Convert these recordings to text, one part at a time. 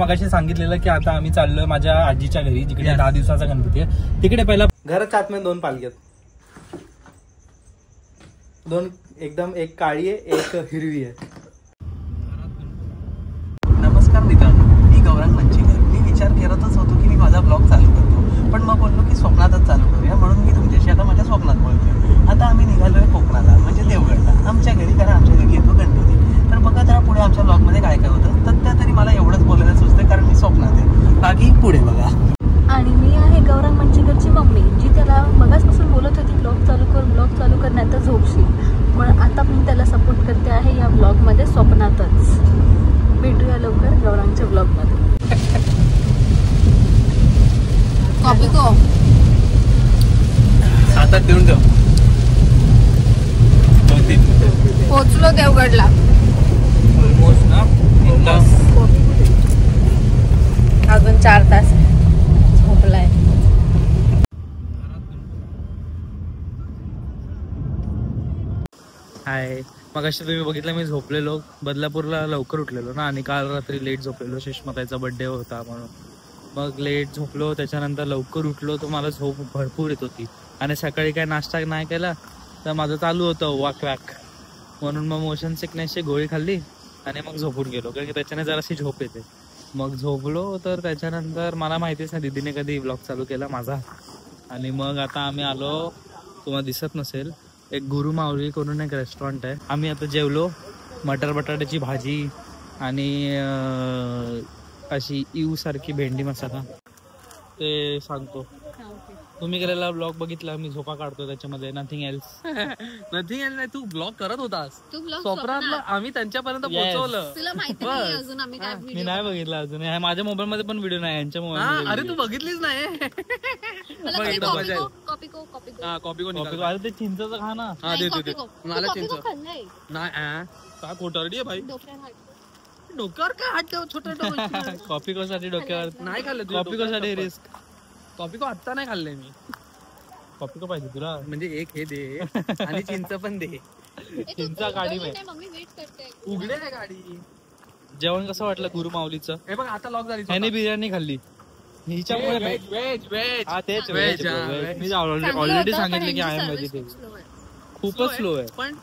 मगाशी सांगितलेलं की आता आम्ही चाललोय माझ्या आजीच्या घरी, जिकडे 10 दिवसाचा गणपती आहे. तिकडे पहिला घराच्या आतमध्ये 2 पालखी आहेत, 2 एकदम, एक काळी आहे एक हिरवी आहे. नमस्कार मित्रांनो, मी गौरांग मंचीकर. मी विचार करतच होतो की मी माझा ब्लॉग चालू करतो, पण मग बोललो की स्वप्नातच चालू करूया, म्हणून मी तुमच्याशी आता माझ्या स्वप्नात बोलतोय. आता आम्ही निघालोय कोकणाला, म्हणजे देवगडला, आमच्या घरी, कारण आमच्या घरी येतो गणपती. तर बघा जरा पुढे आमच्या ब्लॉगमध्ये काय काय होतं, तर तरी मला एवढंच बोलायला सुचतंय कारण मी स्वप्नात आहे. बाकी पुढे बघा. आणि मी आहे गौरांग मंचीकरची मम्मी, जी त्याला मगाचपासून बोलत होती ब्लॉग चालू कर नाही तर झोपशील. पण आता मी त्याला सपोर्ट करते आहे या ब्लॉगमध्ये स्वप्नातच. भेटूया लवकर गौरांगच्या ब्लॉगमध्ये. कॉपी को हातात देऊन ठेव. पोहोचलो देवगडला. ऑलमोस्ट ना 3 तास. अजून 4 तास झोपलाय. हाय, मगाशी तुम्ही बघितलं मी झोपलेलो, बदलापूरला लवकर उठलेलो ना, आणि काल रात्री लेट झोपलेलो, सुष्माताईचा बर्थडे होता म्हणून. मग लेट झोपलो, त्याच्यानंतर लवकर उठलो, तर मला झोप भरपूर येत होती. आणि सकाळी काय नाश्ता नाही केला तर माझं चालू होतं वॅक, म्हणून मग मोशन सिकनेसची गोळी खाल्ली आणि मग झोपून गेलो, कारण की त्याच्याने जराशी झोप येते. मग झोपलो, तर त्याच्यानंतर मला माहितीच नाही दीदीने कधी ब्लॉग चालू केला माझा. आणि मग आता आम्ही आलो, तुम्हाला दिसत नसेल, एक गुरु माऊली करून एक रेस्टॉरंट आहे. आम्ही आता जेवलो, मटर बटाट्याची भाजी आणि अशी इव सारखी भेंडी मसाला, ते सांगतो. तुम्ही केलेला ब्लॉग बघितला, मी झोपा काढतो त्याच्यामध्ये, नथिंग एल्स. नथिंग एल्स नाही, तू ब्लॉग करत होतास स्वप्नातला. आम्ही त्यांच्यापर्यंत पोहोचवलं. तुला माहिती नाही अजून आम्ही काय मी नाही बघितला अजून, माझ्या मोबाईल मध्ये पण व्हिडिओ नाही, यांच्या मोबाईल. अरे तू बघितलीच नाही. अरे ते चिंचचं खा ना. मला चिंच नाही, काय कोटारडी आहे भाई. डोक्यावर काय हात ठेव, छोट्या कॉफी कोसाठी डोक्यावर नाही खाल्लं. Coffee कोसाठी risk. कॉफी को आत्ता नाही खाल्लंय मी. कॉफी को पाहिजे तुला, म्हणजे एक हे दे आणि चिंच पण दे. चिंचा गाडी उघडे आहे गाडी. जेवण कसं वाटलं गुरु माऊलीचं? हे बघ आता लॉक झाली. ह्याने बिर्याणी खाल्ली, हिच्यामुळे तेच व्हेज. मी ऑलरेडी सांगितलं की आय एम व्हेजिटेरियन. खूपच स्लो आहे, पण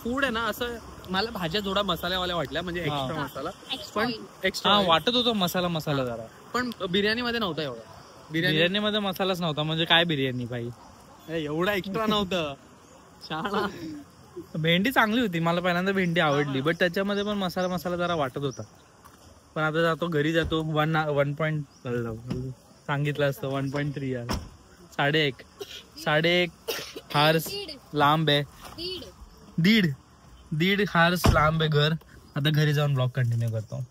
फूड आहे ना असं, मला भाज्या थोडा मसाल्यावाल्या वाटल्या, म्हणजे एक्स्ट्रा मसाला, पण एक्स्ट्रा वाटत होतो मसाला जरा, पण बिर्याणी मध्ये नव्हता एवढा. बिर्याणी मध्ये मसालाच नव्हता, म्हणजे काय बिर्याणी भाई, एवढा एक्स्ट्रा नव्हतं. छान. भेंडी चांगली होती, मला पहिल्यांदा भेंडी आवडली, बट त्याच्यामध्ये पण मसाला जरा वाटत होता. पण आता जातो, घरी जातो. 1 सांगितलं असतं 1.3 यार, 1.5 हार्स लांब आहे, दीड हार्स लांब आहे घर. आता घरी जाऊन ब्लॉग कंटिन्यू करतो.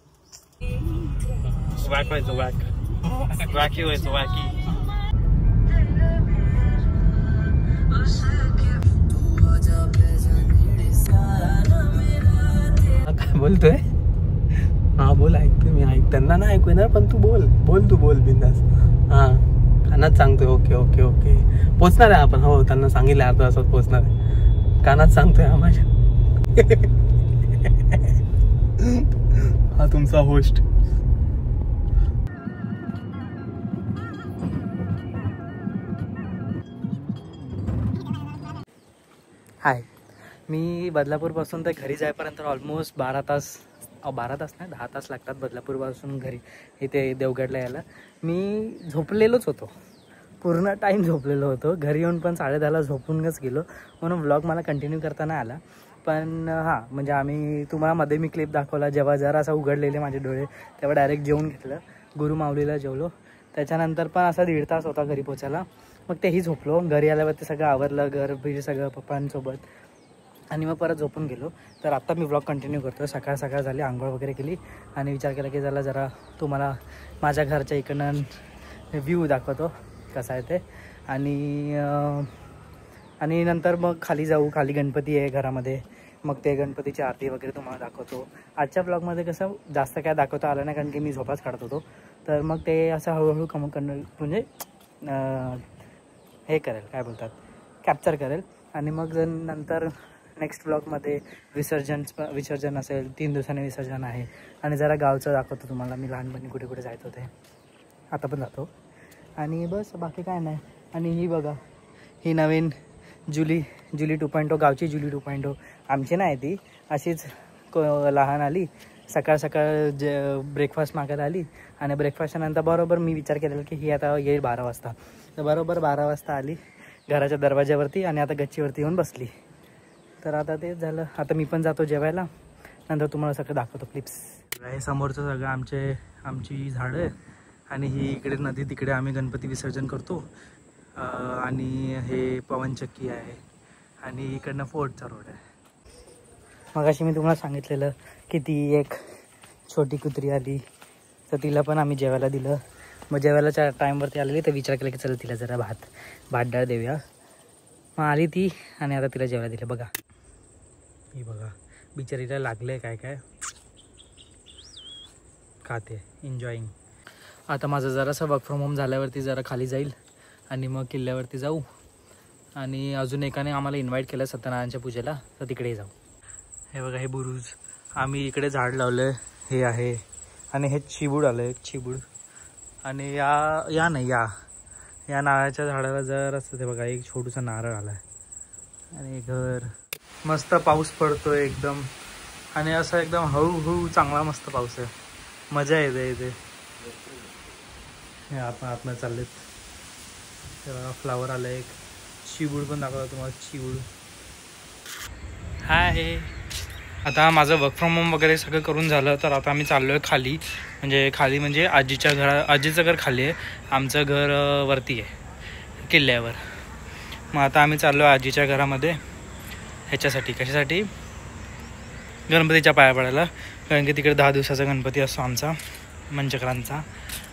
वॅक व्हायचं, वॅकी व्हायचं, वॅकी. काय बोलतोय? हा बोल, ऐकतोय मी. त्यांना नाही ऐकू येणार, पण तू बोल बिंदास. हा, कानात सांगतोय. ओके पोचणार आहे आपण. हो, त्यांना सांगितलं अर्धा तासात पोचणार आहे. कानात सांगतोय हा माझ्या. हा तुमचा होस्ट. हाय, मी बदलापूरपासून तर घरी जायपर्यंत ऑलमोस्ट 12 तास नाही 10 तास लागतात बदलापूरपासून घरी इथे देवगडला यायला. मी झोपलेलोच होतो, पूर्ण टाईम झोपलेलो होतो. घरी येऊन पण 10:30ला झोपूनच गेलो, म्हणून व्लॉग मला कंटिन्यू करता नाही आला. पण हां, म्हणजे आम्ही तुम्हाला मध्ये मी क्लिप दाखवला, जेव्हा जरा असं उघडलेले माझे डोळे, तेव्हा डायरेक्ट जेवून घेतलं, गुरु माऊलीला जेवलो. त्याच्यानंतर पण असा 1.5 तास होता घरी पोचायला. मग तेही झोपलो. घरी आल्यावरती सगळं आवरलं, घर बीर सगळं पप्पांसोबत, आणि मग परत झोपून गेलो. तर आत्ता मी व्लॉग कंटिन्यू करतो. सकाळ झाली, आंघोळ वगैरे केली आणि विचार केला की जरा तुम्हाला माझ्या घरच्या इकडनं व्ह्यू दाखवतो कसा आहे ते. आणि नंतर मग खाली जाऊ. खाली गणपती आहे घरामध्ये, मग ते गणपतीची आरती वगैरे तुम्हाला दाखवतो. आजच्या ब्लॉगमध्ये कसं जास्त काय दाखवता आलं नाही, कारण की मी झोपाच काढत होतो. तर मग ते असं हळूहळू म्हणजे हे करेल, काय बोलतात, कॅप्चर करेल. आणि मग नंतर नेक्स्ट ब्लॉगमध्ये विसर्जन असेल, 3 दिवसांनी विसर्जन आहे. आणि जरा गावचं दाखवतो तुम्हाला. मी लहानपणी कुठे कुठे जायचं होते, आता पण जातो. आणि बस बाकी काय नाही. आणि ही बघा, ही नवीन जुली 2.0, गावची जुली 2.0. आमची नाही ती, अशीच लहान आली. सकाळ ब्रेकफास्ट मागायला आली. आणि ब्रेकफास्टच्या नंतर बरोबर मी विचार केलेला की ही आता येईल 12 वाजता. तर बरोबर 12 वाजता आली घराच्या दरवाज्यावरती आणि आता गच्चीवरती येऊन बसली. तर आता तेच झालं. आता मी पण जातो जेवायला, नंतर तुम्हाला सगळं दाखवतो क्लिप्स. हे समोरचं सगळं आमची झाडं आहे. आणि ही इकडे नदी, तिकडे आम्ही गणपती विसर्जन करतो. आणि हे पवनचक्की आहे. आणि इकडनं फोर्टचा रोड आहे. मगाशी मी तुम्हाला सांगितलेलं की ती एक छोटी कुत्री आली, तर तिला पण आम्ही जेवायला दिलं. मग जेवायलाच्या टाईमवरती आलेली, तर विचार केला की चला तिला जरा भात डाळ देऊया. मग आली ती आणि आता तिला जेवायला दिलं. बघा ही बघा, बिचारीला लागलं आहे काय खाते, एन्जॉईंग. आता माझं जरासं वर्क फ्रॉम होम झाल्यावरती जरा खाली जाईल आणि मग किल्ल्यावरती जाऊ. आणि अजून एकाने आम्हाला इन्व्हाइट केलं सत्यनारायणच्या पूजेला, तर तिकडे जाऊ. हे बघा, हे बुरुज आम्ही इकडे झाड लावलं आहे, हे आहे. आणि हे चिबूड आलं आहे, चिबूड. आणि या नारळाच्या झाडाला जर असं ते बघा, एक छोटूसा नारळ आला आहे. आणि घर मस्त, पाऊस पडतोय एकदम. आणि असं एकदम हळूहळू चांगला मस्त पाऊस आहे, मजा येते इथे. हे आपण आतमध्ये चाललेत. तेव्हा फ्लावर आलं एक. चिबूड पण दाखवतो तुम्हाला, चिबूड. हाय, आता माझं वर्क फ्रॉम होम वगैरे सगळं करून झालं, तर आता आम्ही चाललो आहे खाली. म्हणजे आजीचं घर खाली आहे, आमचं घर वरती आहे किल्ल्यावर. मग आता आम्ही चाललो आहे आजीच्या घरामध्ये. ह्याच्यासाठी, कशासाठी? गणपतीच्या पाया पडायला. कारण की तिकडे 10 दिवसाचा गणपती असतो आमचा, मंचकरांचा.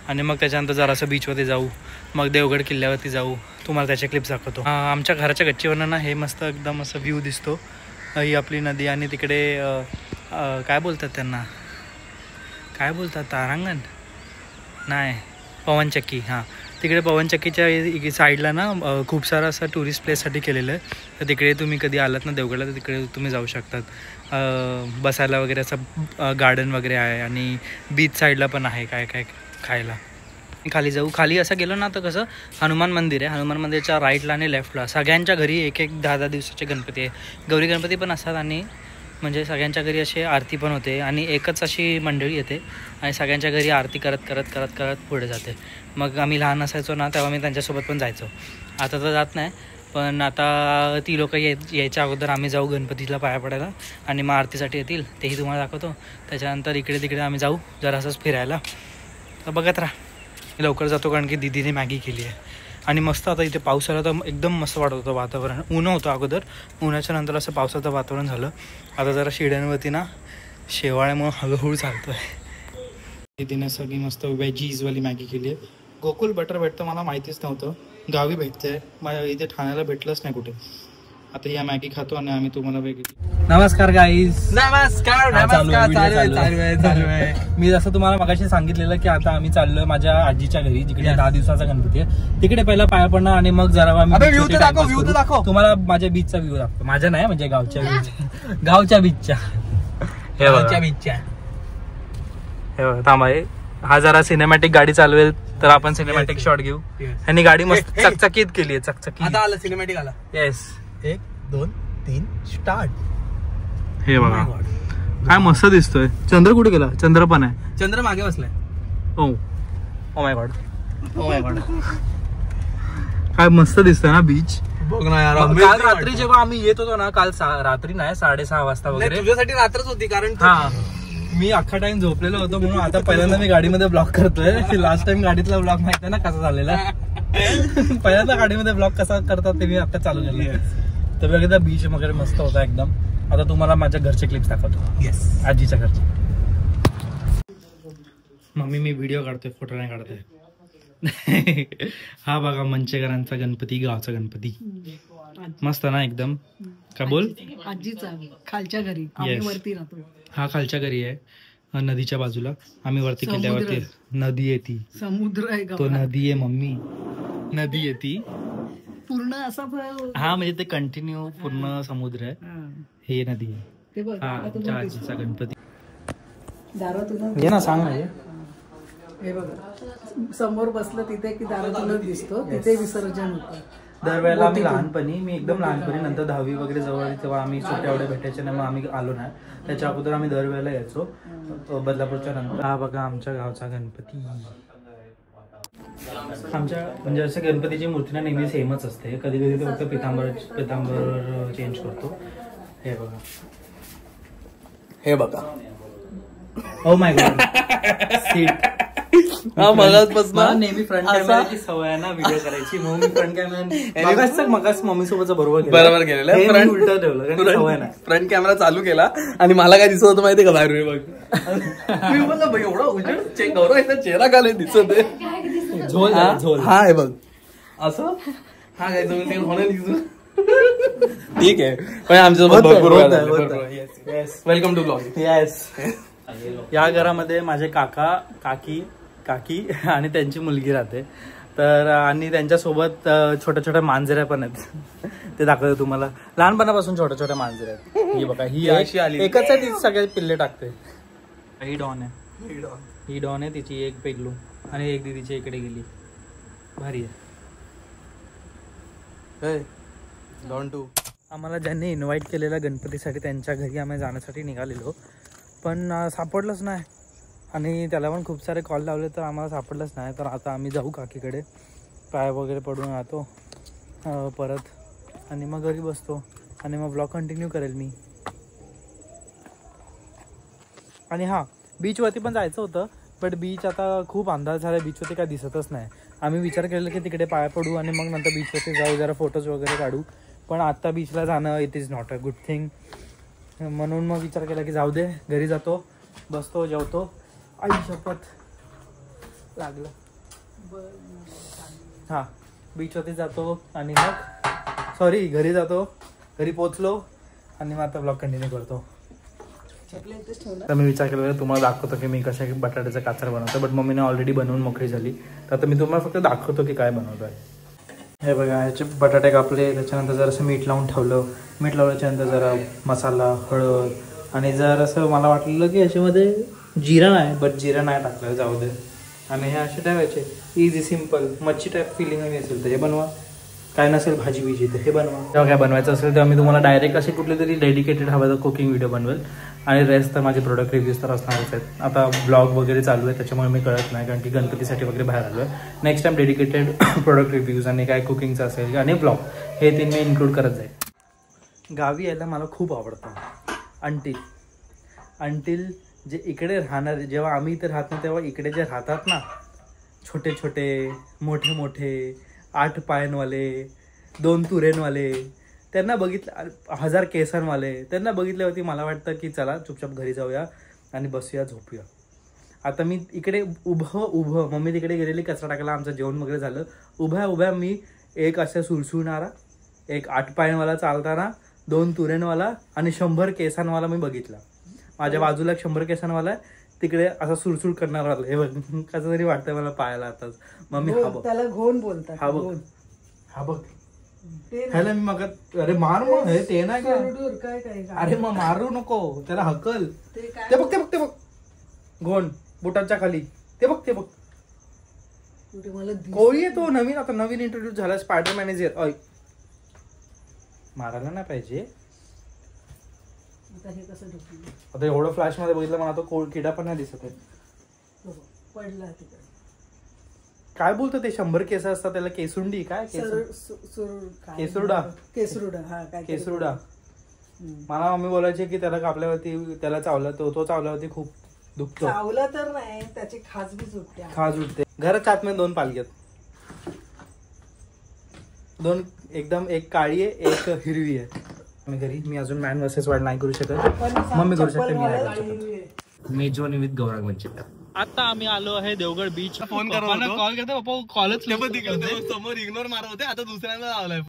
आणि मग त्याच्यानंतर जरासं बीचवरती जाऊ, मग देवगड किल्ल्यावरती जाऊ. तुम्हाला त्याचे क्लिप्स दाखवतो. आमच्या घराच्या गच्चीवरनं ना हे मस्त एकदम असं व्ह्यू दिसतो. ही आपली नदी. आणि तिकडे काय बोलतात त्यांना, काय बोलतात, तारांगण नाही, पवनचक्की. हां, तिकडे पवनचक्कीच्या साईडला ना खूप सारं असं टुरिस्ट प्लेससाठी केलेलं आहे. तर तिकडे तुम्ही कधी आलात ना देवगडला, तर तिकडे तुम्ही जाऊ शकतात. बसायला वगैरे असं गार्डन वगैरे आहे. आणि बीच साईडला पण आहे काय खायला. खाली जाऊ. खाली असं गेलो ना तर कसं हनुमान मंदिर आहे. हनुमान मंदिरच्या राईटला आणि लेफ्टला सगळ्यांच्या घरी एक 10 दिवसाचे गणपती आहे. गौरी गणपती पण असतात. आणि म्हणजे सगळ्यांच्या घरी अशी आरती पण होते. आणि एकच अशी मंडळी येते आणि सगळ्यांच्या घरी आरती करत पुढे जाते. मग आम्ही लहान असायचो ना, तेव्हा मी त्यांच्यासोबत पण जायचो. आता तर जात नाही, पण आता ती लोक यायच्या अगोदर आम्ही जाऊ गणपतीला पाया पडायला. आणि मग आरतीसाठी येतील, तेही तुम्हाला दाखवतो. त्याच्यानंतर इकडे तिकडे आम्ही जाऊ जरा असंच फिरायला. तर बघत राहा. लवकर जातो कारण की दीदीने मॅगी केली आहे. आणि मस्त आता इथे पाऊस आला तर एकदम मस्त वाटत होतं वातावरण. ऊन होतं अगोदर, उन्हाच्या नंतर असं पावसाचं वातावरण झालं. आता जरा शिड्यांवरती ना शेवाळ्यामुळं हळूहळू चालतो आहे. दीदीने सगळी मस्त व्हेजीजवाली मॅगी केली आहे. गोकुल बटर भेटतं मला माहितीच नव्हतं, गावी भेटतंय. माझ्या इथे ठाण्याला भेटलंच नाही कुठे. आता या मॅगी खातो आणि आम्ही तुम्हाला वेगळी. नमस्कार गाईज. नमस्कार. चालू आहे. मी जसं तुम्हाला मगाशी सांगितलेलं की आता आम्ही चाललोय माझ्या आजीच्या घरी, जिकडे 10 दिवसाचा गणपती आहे. तिकडे पहिला पाया पडणार आणि मग जरा दाखव तुम्हाला माझ्या बीचचा व्ह्यू दाखवतो. माझ्या नाही, म्हणजे गावच्या बीचच्या. हे बघा, थांबा, हा जरा सिनेमॅटिक गाडी चालवेल तर आपण सिनेमॅटिक शॉट घेऊ. आणि गाडी मस्त चकचकीत केली आहे, चकचकीत. आता आला सिनेमॅटिक आला. येस. 1 2 3 स्टार्ट. हे बघा काय मस्त दिसतोय. चंद्र कुठे गेला? चंद्र पण आहे. चंद्र मागे बसलाय. Oh my God. काय मस्त दिसतंय ना बीच. बघ ना यार, काल रात्री जेव्हा आम्ही येत होतो ना, काल रात्री नाही 6:30 वाजता वगैरे. तुझ्यासाठी रात्रच होती कारण मी अख्खा टाइम झोपलेलो होतो. म्हणून आता पहिल्यांदा मी गाडीमध्ये ब्लॉग करतोय. लास्ट टाइम गाडीतला ब्लॉग माहिती आहे ना कसा झालेला. पहिल्यांदा गाडीमध्ये ब्लॉग कसा करतात ते मी आता चालू केलं. तर बघा बीच वगैरे मस्त होता एकदम. आता तुम्हाला माझ्या घरचे क्लिप्स दाखवतो. येस, आजीच्या घरचे. मम्मी मी व्हिडिओ काढतोय, फोटो नाही काढतोय. हा बघा मंचेकरांचा गणपती, गावचा गणपती. मस्त ना एकदम. का बोल? आजीचा खालच्या घरी, वरती राहतो. हा खालच्या घरी आहे, नदीच्या बाजूला. आम्ही वरती किल्ल्यावरती. नदी आहे ती, समुद्र आहे तो. नदी आहे मम्मी, नदी आहे ती पूर्ण असा. हा म्हणजे ते कंटिन्यू पूर्ण समुद्र आहे. हे नदी आहे. हा आमच्या आजीचा गणपती. ये ना सांग ना. हे बघा समोर बसलं तिथे की दारातूनच दिसतो, तिथे विसर्जन होतं. दरवेळेला आम्ही लहानपणी, मी एकदम लहानपणी, नंतर 10वी वगैरे जवळ आली तेव्हा आम्ही सुट्ट्या एवढ्या भेटायच्या नाही, मग आम्ही आलो नाही. त्याच्या अगोदर आम्ही दरवेळेला यायचो बदलापूरच्या नंतर. हा बघा आमच्या गावचा गणपती. आमच्या म्हणजे असं गणपतीची मूर्ती ना नेहमी सेमच असते, कधी कधी ते फक्त पितांबर चेंज करतो. हे बघा, हे बघा. Oh my God seat. मला नेहमी फ्रंट कॅमेराची सवय आहे ना व्हिडिओ करायची, म्हणून मी फ्रंट कॅमेरा मगाच मम्मी सोबत बरोबर गेलेलं उलट ठेवलं, सवय नाही. फ्रंट कॅमेरा चालू केला आणि मला काय दिसत होतं माहितीये का बाहेर बघ. मी बोललो भाई एवढा उजेड गौरव चेहरा का नाही दिसत आहे. झोल हा आहे बघ असं. हा काय तुम्ही होणार ठीक आहे, पण आमच्यासोबत भरपूर वेलकम टू ब्लॉग. येस. या घरामध्ये माझे काका, काकी आणि त्यांची मुलगी राहते. तर आणि त्यांच्यासोबत छोट्या छोट्या मांजऱ्या पण आहेत. ते दाखवतो तुम्हाला. लहानपणापासून छोट्या छोट्या मांजऱ्या आहेत. ही बघा, ही अशी आली एकच आहे, ती सगळे पिल्ले टाकते. ही डॉन आहे, तिची एक पेगलू आणि एक दीदीची इकडे गेली. भारी आहे. आम्हाला ज्यांनी इन्व्हाइट केलेला गणपतीसाठी त्यांच्या घरी आम्ही जाण्यासाठी निघालेलो, पण सापडलंच नाही. आणि त्याला पण खूप सारे कॉल लावले तर आम्हाला सापडलंच नाही. तर आता आम्ही जाऊ काकीकडे, पाय वगैरे पडून राहतो परत आणि मग घरी बसतो आणि मग ब्लॉग कंटिन्यू करेल मी. आणि हां, बीचवरती पण जायचं होतं, बट बीच आता खूप अंदाज झाला, बीचवरती काय दिसतच नाही. आम्ही विचार केलेला की तिकडे पाय पडू आणि मग नंतर बीचवरती जाऊ, जरा फोटोज वगैरे काढू. पण आत्ता बीचला जाणं it is not a good thing. म्हणून मग विचार केला की जाऊ दे, घरी जातो, बसतो, जेवतो. आई शपथ लागलं. हां, बीचवरती जातो आणि मग घरी जातो, घरी पोचलो आणि मग आता ब्लॉग कंटिन्यू करतो. तर मी विचार केला तुम्हाला दाखवतो की मी कशा बटाट्याचा काचर बनवतो, बट मम्मीने ऑलरेडी बनवून मोकळी झाली. तर आता मी तुम्हाला फक्त दाखवतो की काय बनवतो आहे. हे बघा, ह्याचे बटाटे कापले, त्याच्यानंतर जरासं मीठ लावून ठेवलं. मीठ लावल्याच्यानंतर जरा मसाला, हळद आणि जरासं मला वाटलेलं की ह्याच्यामध्ये जिरा नाही, बट जिरा नाही टाकलं, जाऊ दे. आणि हे असे ठेवायचे, इझी सिम्पल, मच्छी टाईप फिलिंग हवी असेल तर हे बनवा, काय नसेल भाजी बिजी तर हे बनवा. तेव्हा काय बनवायचं असेल तेव्हा मी तुम्हाला डायरेक्ट असे कुठले तरी डेडिकेटेड हवं तर कुकिंग व्हिडिओ बनवेल. आणि रेस्ट तर माझे प्रोडक्ट रिव्ह्यूज तर असणारच आहेत. आता ब्लॉग वगैरे चालू आहे त्याच्यामुळे मी कळत नाही, कारण की गणपतीसाठी वगैरे बाहेर आलो आहे. Next time dedicated product reviews आणि काय कुकिंगचं असेल आणि ब्लॉग हे 3 मी इन्क्लूड करत जाईल. गावी यायला मला खूप आवडतं. अंटील जे इकडे राहणार, जेव्हा आम्ही इथे राहत नाही तेव्हा इकडे जे राहतात ना, छोटे छोटे मोठे मोठे 8 पायांवाले, 2 तुरेंवाले, त्यांना बघितलं, 1000 केसांवाले, त्यांना बघितल्यावरती मला वाटतं की चला चुपचाप घरी जाऊया आणि बसूया, झोपूया. आता मी इकडे उभं मम्मी तिकडे गेलेली कचरा टाकायला, आमचं जेवण वगैरे झालं. उभ्या मी एक असं सुरसुरणारा, एक 8 पायांवाला चालताना, 2 तुरेंवाला आणि 100 केसांवाला मी बघितला. माझ्या बाजूला 100 केसांवाला तिकडे असा सुरसुर करणार वाला. हे बघ कसं तरी वाटतंय मला पायाला आताच. मम्मी हा बघ, त्याला घोण बोलतात. हा बघ ह्याला मी मग, अरे मार मग, हे ते नाही का, अरे मग मारू नको त्याला, हकल. ते बघ घोण बुटाच्या खाली, ते बघ कोळी आहे तो नवीन, आता नवीन इंट्रोड्यूस झाला, स्पायडरमॅन इज हिअर. मारायला नाही पाहिजे. आता एवढं फ्लॅश मध्ये बघितलं मला तो किडा पण नाही दिसत आहे. पडला काय बोलतो ते 100 केस असतात त्याला, केसुंडी काय, केसरुडा. मला मम्मी बोलायची की त्याला कापल्यावरती, त्याला चावला तो चावल्यावरती खूप दुखतो. चावला तर नाही, त्याची खाज उठते. घराच्या आतमध्ये 2 पालखी आहेत, 2 एकदम, एक काळी आहे एक हिरवी आहे. मी अजून मॅन वर्सेस वाईल्ड नाही करू शकत, मम्मी करू शकते, मी नाही करू शकत. मेजवानी विथ गौरव मंचिकर. आता आम्ही आलो आहे देवगड बीच. फोन करा, कॉल करते पप्पा, कॉलच समोर इग्नोर मारत होते, आता दुसऱ्यांदा लावलाय.